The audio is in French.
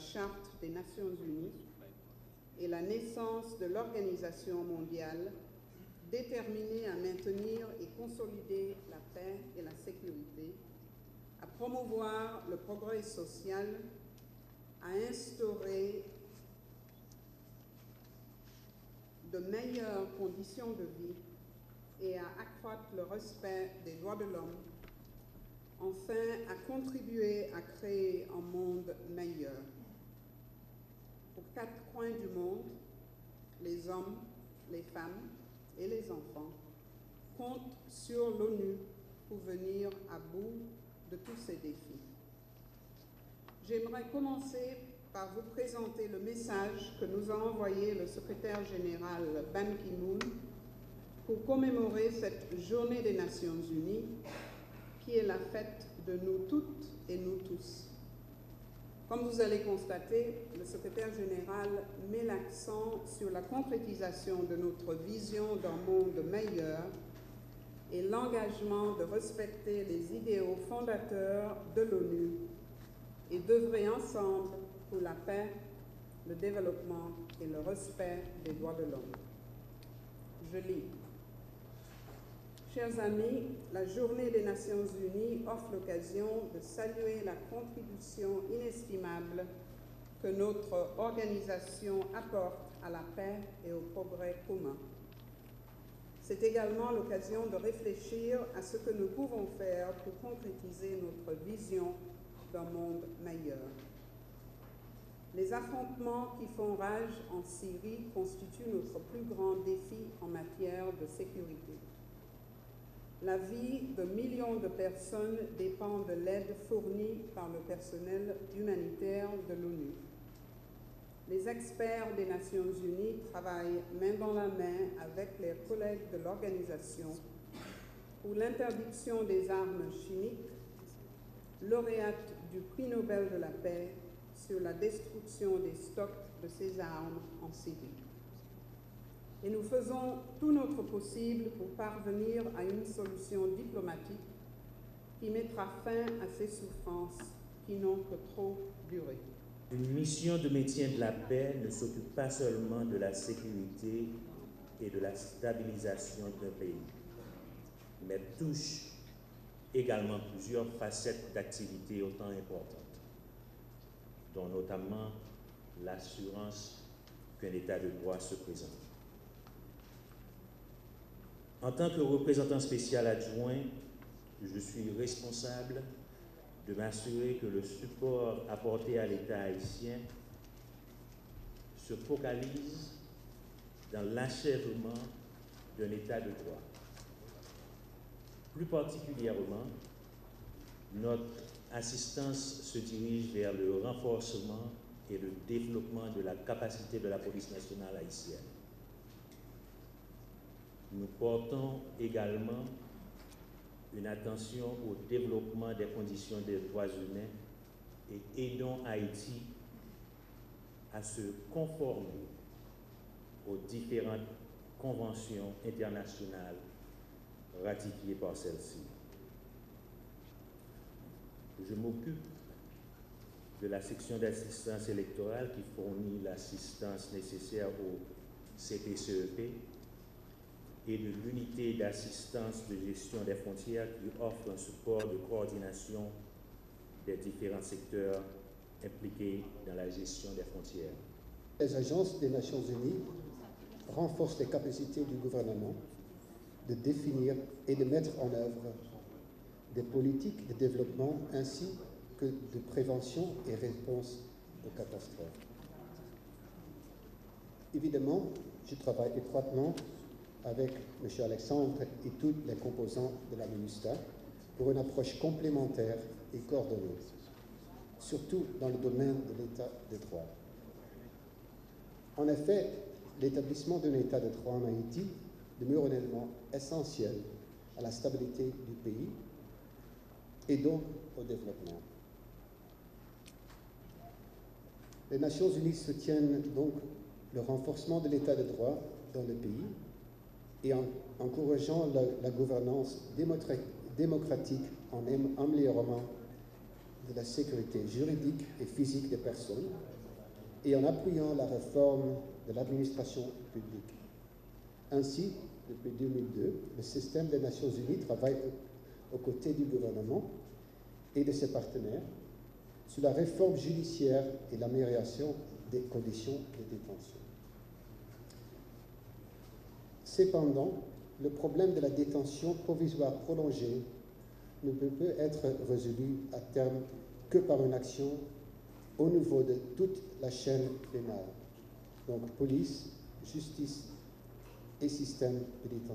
Charte des Nations Unies et la naissance de l'Organisation mondiale déterminée à maintenir et consolider la paix et la sécurité, à promouvoir le progrès social, à instaurer de meilleures conditions de vie et à accroître le respect des droits de l'homme, enfin à contribuer à créer un monde meilleur. Aux quatre coins du monde, les hommes, les femmes et les enfants comptent sur l'ONU pour venir à bout de tous ces défis. J'aimerais commencer par vous présenter le message que nous a envoyé le secrétaire général Ban Ki-moon pour commémorer cette journée des Nations Unies qui est la fête de nous toutes et nous tous. Comme vous allez constater, le secrétaire général met l'accent sur la concrétisation de notre vision d'un monde meilleur et l'engagement de respecter les idéaux fondateurs de l'ONU et d'œuvrer ensemble pour la paix, le développement et le respect des droits de l'homme. Je lis. Chers amis, la Journée des Nations Unies offre l'occasion de saluer la contribution inestimable que notre organisation apporte à la paix et au progrès commun. C'est également l'occasion de réfléchir à ce que nous pouvons faire pour concrétiser notre vision d'un monde meilleur. Les affrontements qui font rage en Syrie constituent notre plus grand défi en matière de sécurité. La vie de millions de personnes dépend de l'aide fournie par le personnel humanitaire de l'ONU. Les experts des Nations Unies travaillent main dans la main avec les collègues de l'organisation pour l'interdiction des armes chimiques, lauréate du prix Nobel de la paix sur la destruction des stocks de ces armes en Syrie. Et nous faisons tout notre possible pour parvenir à une solution diplomatique qui mettra fin à ces souffrances qui n'ont que trop duré. Une mission de maintien de la paix ne s'occupe pas seulement de la sécurité et de la stabilisation d'un pays, mais touche également plusieurs facettes d'activités autant importantes, dont notamment l'assurance qu'un état de droit se présente. En tant que représentant spécial adjoint, je suis responsable de m'assurer que le support apporté à l'État haïtien se focalise dans l'achèvement d'un état de droit. Plus particulièrement, notre assistance se dirige vers le renforcement et le développement de la capacité de la police nationale haïtienne. Nous portons également une attention au développement des conditions des droits humains et aidons Haïti à se conformer aux différentes conventions internationales ratifiées par celle-ci. Je m'occupe de la section d'assistance électorale qui fournit l'assistance nécessaire au CPCEP et de l'unité d'assistance de gestion des frontières qui offre un support de coordination des différents secteurs impliqués dans la gestion des frontières. Les agences des Nations Unies renforcent les capacités du gouvernement de définir et de mettre en œuvre des politiques de développement ainsi que de prévention et réponse aux catastrophes. Évidemment, je travaille étroitement avec M. Alexandre et tous les composants de la MINUSTAH pour une approche complémentaire et coordonnée, surtout dans le domaine de l'état de droit. En effet, l'établissement d'un état de droit en Haïti demeure un élément essentiel à la stabilité du pays et donc au développement. Les Nations Unies soutiennent donc le renforcement de l'état de droit dans le pays et en encourageant la gouvernance démocratique en améliorant de la sécurité juridique et physique des personnes et en appuyant la réforme de l'administration publique. Ainsi, depuis 2002, le système des Nations Unies travaille aux côtés du gouvernement et de ses partenaires sur la réforme judiciaire et l'amélioration des conditions de détention. Cependant, le problème de la détention provisoire prolongée ne peut être résolu à terme que par une action au niveau de toute la chaîne pénale, donc police, justice et système pénitentiaire.